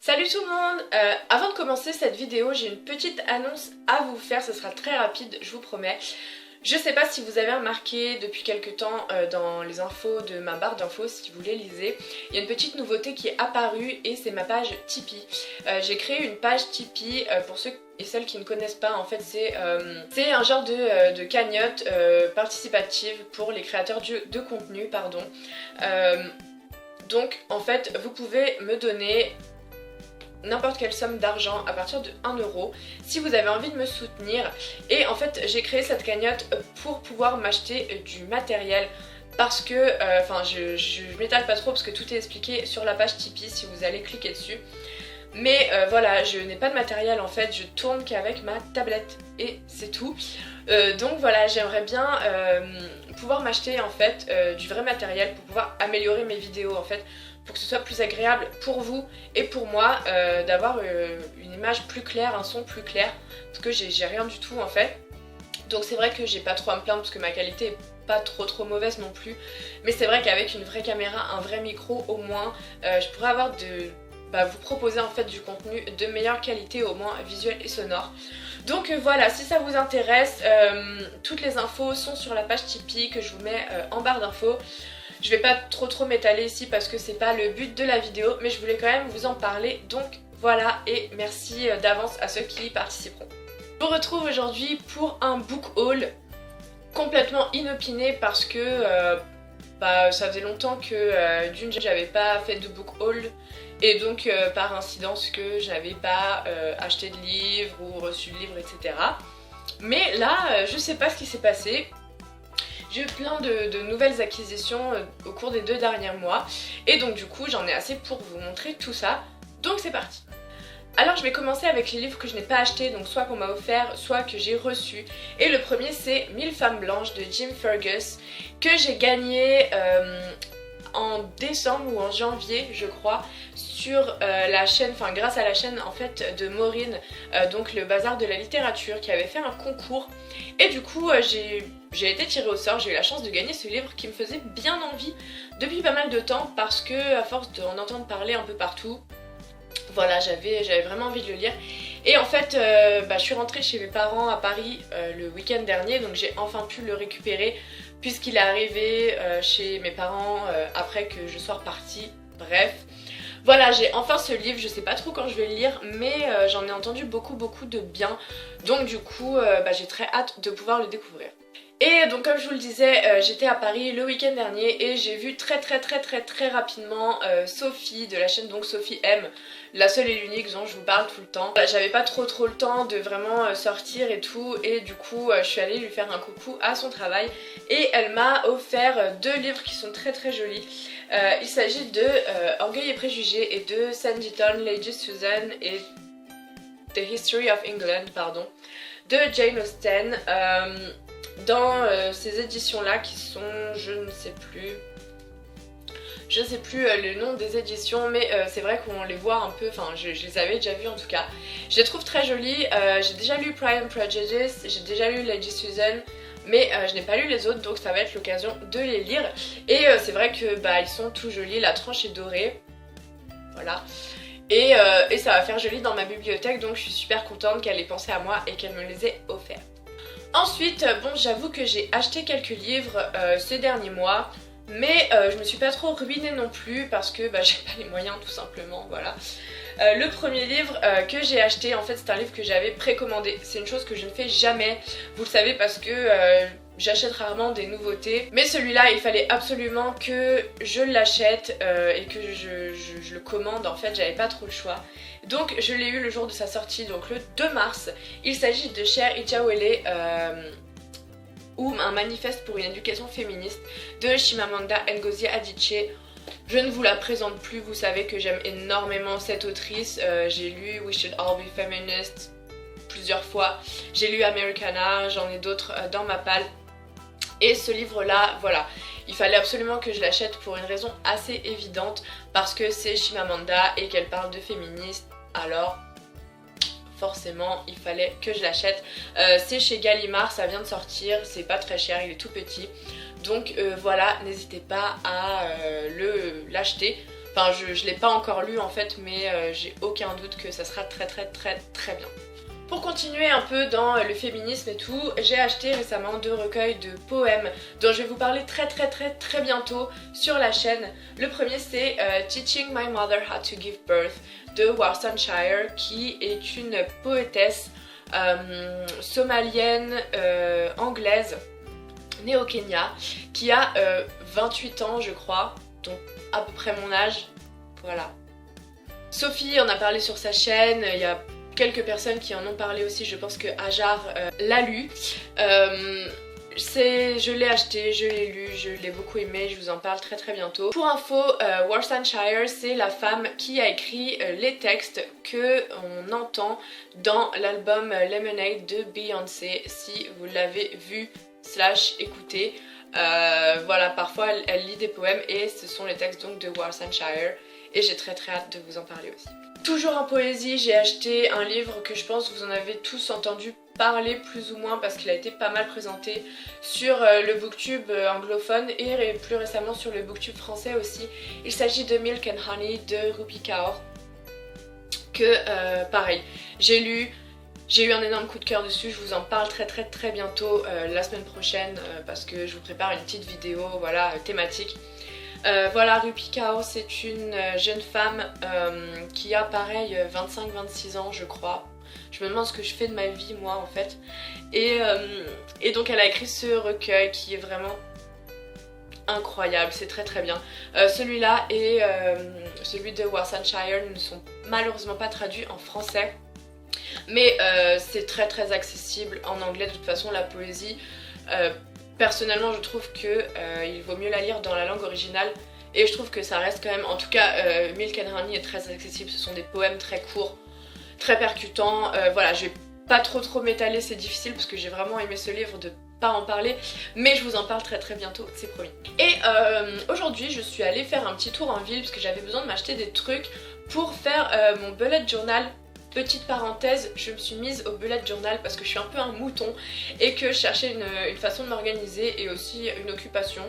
Salut tout le monde. Avant de commencer cette vidéo, j'ai une petite annonce à vous faire, ce sera très rapide, je vous promets. Je sais pas si vous avez remarqué depuis quelques temps dans les infos de ma barre d'infos, si vous les lisez, il y a une petite nouveauté qui est apparue et c'est ma page Tipeee. J'ai créé une page Tipeee pour ceux et celles qui ne connaissent pas, en fait c'est un genre de cagnotte participative pour les créateurs de contenu, pardon. Donc en fait vous pouvez me donner n'importe quelle somme d'argent à partir de 1 euro si vous avez envie de me soutenir. Et en fait j'ai créé cette cagnotte pour pouvoir m'acheter du matériel parce que, je m'étale pas trop parce que tout est expliqué sur la page Tipeee si vous allez cliquer dessus. Mais voilà, je n'ai pas de matériel en fait, je tourne qu'avec ma tablette et c'est tout. Donc voilà, j'aimerais bien pouvoir m'acheter en fait du vrai matériel pour pouvoir améliorer mes vidéos en fait, pour que ce soit plus agréable pour vous et pour moi d'avoir une image plus claire, un son plus clair, parce que j'ai rien du tout en fait. Donc c'est vrai que j'ai pas trop à me plaindre parce que ma qualité est pas trop mauvaise non plus, mais c'est vrai qu'avec une vraie caméra, un vrai micro au moins, je pourrais avoir vous proposer en fait du contenu de meilleure qualité, au moins visuel et sonore. Donc voilà, si ça vous intéresse, toutes les infos sont sur la page Tipeee que je vous mets en barre d'infos. Je vais pas trop m'étaler ici parce que c'est pas le but de la vidéo, mais je voulais quand même vous en parler, donc voilà, et merci d'avance à ceux qui y participeront. Je vous retrouve aujourd'hui pour un book haul complètement inopiné parce que ça faisait longtemps que d'une j'avais pas fait de book haul et donc par incidence que j'avais pas acheté de livres ou reçu de livres, etc. Mais là je sais pas ce qui s'est passé. J'ai eu plein de nouvelles acquisitions au cours des 2 derniers mois et donc du coup j'en ai assez pour vous montrer tout ça, donc c'est parti. Alors je vais commencer avec les livres que je n'ai pas achetés, donc soit qu'on m'a offert, soit que j'ai reçu. Et le premier c'est 1000 femmes blanches de Jim Fergus, que j'ai gagné en décembre ou en janvier je crois, sur la chaîne, enfin grâce à la chaîne en fait de Maureen, donc le bazar de la littérature, qui avait fait un concours. Et du coup j'ai été tirée au sort, j'ai eu la chance de gagner ce livre qui me faisait bien envie depuis pas mal de temps parce que à force d'en entendre parler un peu partout, voilà, j'avais vraiment envie de le lire. Et en fait je suis rentrée chez mes parents à Paris le week-end dernier, donc j'ai enfin pu le récupérer puisqu'il est arrivé chez mes parents après que je sois repartie. Bref, voilà, j'ai enfin ce livre, je sais pas trop quand je vais le lire, mais j'en ai entendu beaucoup de bien, donc du coup j'ai très hâte de pouvoir le découvrir. Et donc comme je vous le disais, j'étais à Paris le week-end dernier et j'ai vu très rapidement Sophie de la chaîne donc Sophie M, la seule et l'unique dont je vous parle tout le temps. J'avais pas trop le temps de vraiment sortir et tout, et du coup je suis allée lui faire un coucou à son travail et elle m'a offert 2 livres qui sont très jolis. Il s'agit de Orgueil et Préjugés et de Sanditon, Lady Susan et The History of England, pardon, de Jane Austen. Dans ces éditions là qui sont, je ne sais plus le nom des éditions, mais c'est vrai qu'on les voit un peu, enfin je les avais déjà vues en tout cas. Je les trouve très jolies, j'ai déjà lu Pride and Prejudice, j'ai déjà lu Lady Susan, mais je n'ai pas lu les autres, donc ça va être l'occasion de les lire. Et c'est vrai que ils sont tout jolis, la tranche est dorée, voilà. Et ça va faire joli dans ma bibliothèque, donc je suis super contente qu'elle ait pensé à moi et qu'elle me les ait offerts. Ensuite, bon, j'avoue que j'ai acheté quelques livres ces derniers mois, mais je me suis pas trop ruinée non plus parce que j'ai pas les moyens tout simplement, voilà. Le premier livre que j'ai acheté, en fait c'est un livre que j'avais précommandé. C'est une chose que je ne fais jamais, vous le savez, parce que j'achète rarement des nouveautés. Mais celui-là, il fallait absolument que je l'achète et que je le commande. En fait, j'avais pas trop le choix. Donc je l'ai eu le jour de sa sortie, donc le 2 mars. Il s'agit de Cher Idiawele, ou un manifeste pour une éducation féministe de Chimamanda Ngozi Adichie. Je ne vous la présente plus, vous savez que j'aime énormément cette autrice. J'ai lu We Should All Be Feminist plusieurs fois. J'ai lu Americana, j'en ai d'autres dans ma palle. Et ce livre-là, voilà, il fallait absolument que je l'achète pour une raison assez évidente, parce que c'est Chimamanda et qu'elle parle de féministe, alors forcément il fallait que je l'achète. C'est chez Gallimard, ça vient de sortir, c'est pas très cher, il est tout petit. Donc voilà, n'hésitez pas à l'acheter. Enfin je l'ai pas encore lu en fait, mais j'ai aucun doute que ça sera très bien. Pour continuer un peu dans le féminisme et tout, j'ai acheté récemment 2 recueils de poèmes dont je vais vous parler très bientôt sur la chaîne. Le premier c'est Teaching My Mother How to Give Birth de Worcestershire, qui est une poétesse somalienne, anglaise, née au Kenya, qui a 28 ans je crois, donc à peu près mon âge, voilà. Sophie en a parlé sur sa chaîne, il y a quelques personnes qui en ont parlé aussi, je pense que Hajar l'a lu. Je l'ai acheté, je l'ai lu, je l'ai beaucoup aimé, je vous en parle très bientôt. Pour info, Worcestershire, c'est la femme qui a écrit les textes que on entend dans l'album Lemonade de Beyoncé, si vous l'avez vu / écouté. Voilà, parfois elle lit des poèmes et ce sont les textes donc de Worcestershire et j'ai très hâte de vous en parler aussi. Toujours en poésie, j'ai acheté un livre que je pense que vous en avez tous entendu parler plus ou moins parce qu'il a été pas mal présenté sur le booktube anglophone et plus récemment sur le booktube français aussi. Il s'agit de Milk and Honey de Rupi Kaur, que pareil, j'ai lu. J'ai eu un énorme coup de cœur dessus, je vous en parle très bientôt la semaine prochaine parce que je vous prépare une petite vidéo voilà, thématique. Voilà, Rupi Kaur, c'est une jeune femme qui a pareil 25-26 ans je crois. Je me demande ce que je fais de ma vie moi en fait. Et donc elle a écrit ce recueil qui est vraiment incroyable, c'est très bien. Celui-là et celui de Worcestershire ne sont malheureusement pas traduits en français. Mais c'est très accessible en anglais. De toute façon la poésie, personnellement je trouve que il vaut mieux la lire dans la langue originale. Et je trouve que ça reste quand même, en tout cas Milk and Honey est très accessible. Ce sont des poèmes très courts, très percutants. Voilà, je vais pas trop m'étaler, c'est difficile parce que j'ai vraiment aimé ce livre de pas en parler. Mais je vous en parle très bientôt, c'est promis. Et aujourd'hui je suis allée faire un petit tour en ville parce que j'avais besoin de m'acheter des trucs pour faire mon bullet journal. Petite parenthèse, je me suis mise au bullet journal parce que je suis un peu un mouton et que je cherchais une façon de m'organiser et aussi une occupation,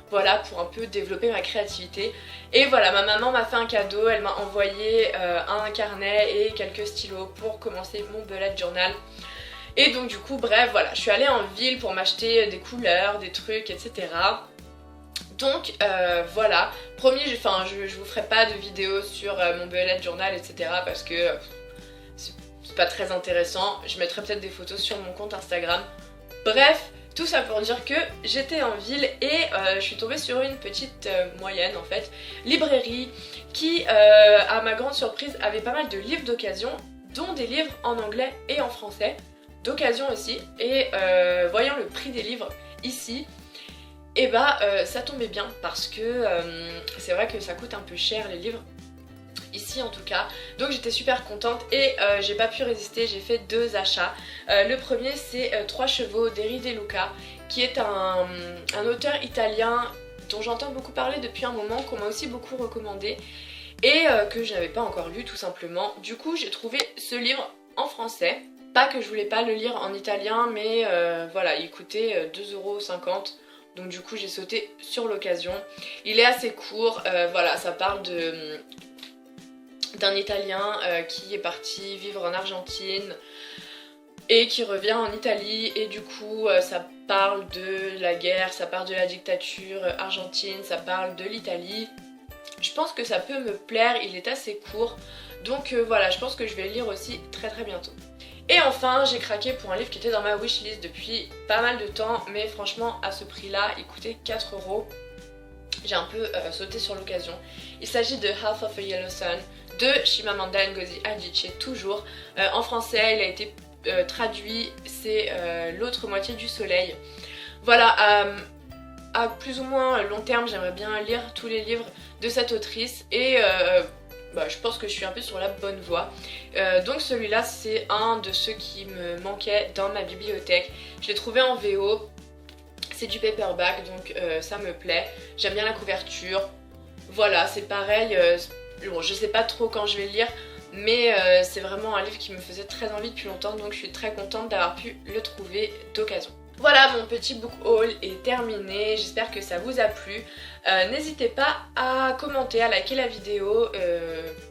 voilà, pour un peu développer ma créativité. Et voilà, ma maman m'a fait un cadeau, elle m'a envoyé un carnet et quelques stylos pour commencer mon bullet journal. Et donc du coup, bref, voilà, je suis allée en ville pour m'acheter des couleurs, des trucs, etc. Donc voilà, promis, je vous ferai pas de vidéo sur mon bullet journal, etc. parce que c'est pas très intéressant. Je mettrai peut-être des photos sur mon compte Instagram. Bref, tout ça pour dire que j'étais en ville et je suis tombée sur une petite moyenne en fait, librairie qui, à ma grande surprise, avait pas mal de livres d'occasion, dont des livres en anglais et en français, d'occasion aussi. Et voyant le prix des livres ici, et bah ça tombait bien parce que c'est vrai que ça coûte un peu cher les livres. Ici en tout cas, donc j'étais super contente et j'ai pas pu résister, j'ai fait 2 achats. Le premier c'est 3 chevaux d'Eri De Luca, qui est un auteur italien dont j'entends beaucoup parler depuis un moment, qu'on m'a aussi beaucoup recommandé et que je n'avais pas encore lu tout simplement. Du coup j'ai trouvé ce livre en français, pas que je voulais pas le lire en italien, mais voilà, il coûtait 2,50 €. Donc du coup j'ai sauté sur l'occasion. Il est assez court, voilà, ça parle d'un Italien qui est parti vivre en Argentine et qui revient en Italie, et du coup ça parle de la guerre, ça parle de la dictature argentine, ça parle de l'Italie. Je pense que ça peut me plaire, il est assez court, donc voilà, je pense que je vais le lire aussi très bientôt. Et enfin j'ai craqué pour un livre qui était dans ma wishlist depuis pas mal de temps, mais franchement à ce prix là il coûtait 4 €. J'ai un peu sauté sur l'occasion. Il s'agit de Half of a Yellow Sun de Chimamanda Ngozi Adichie, toujours. En français il a été traduit, c'est L'autre moitié du soleil. Voilà, à plus ou moins long terme j'aimerais bien lire tous les livres de cette autrice et je pense que je suis un peu sur la bonne voie. Donc celui-là c'est un de ceux qui me manquait dans ma bibliothèque. Je l'ai trouvé en VO. C'est du paperback, donc ça me plaît. J'aime bien la couverture. Voilà, c'est pareil. Bon, je sais pas trop quand je vais le lire, mais c'est vraiment un livre qui me faisait très envie depuis longtemps, donc je suis très contente d'avoir pu le trouver d'occasion. Voilà, mon petit book haul est terminé, j'espère que ça vous a plu. N'hésitez pas à commenter, à liker la vidéo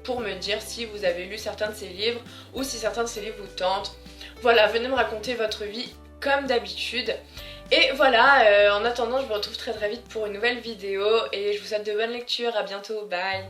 pour me dire si vous avez lu certains de ces livres ou si certains de ces livres vous tentent. Voilà, venez me raconter votre vie comme d'habitude. Et voilà, en attendant, je vous retrouve très vite pour une nouvelle vidéo et je vous souhaite de bonnes lectures, à bientôt, bye!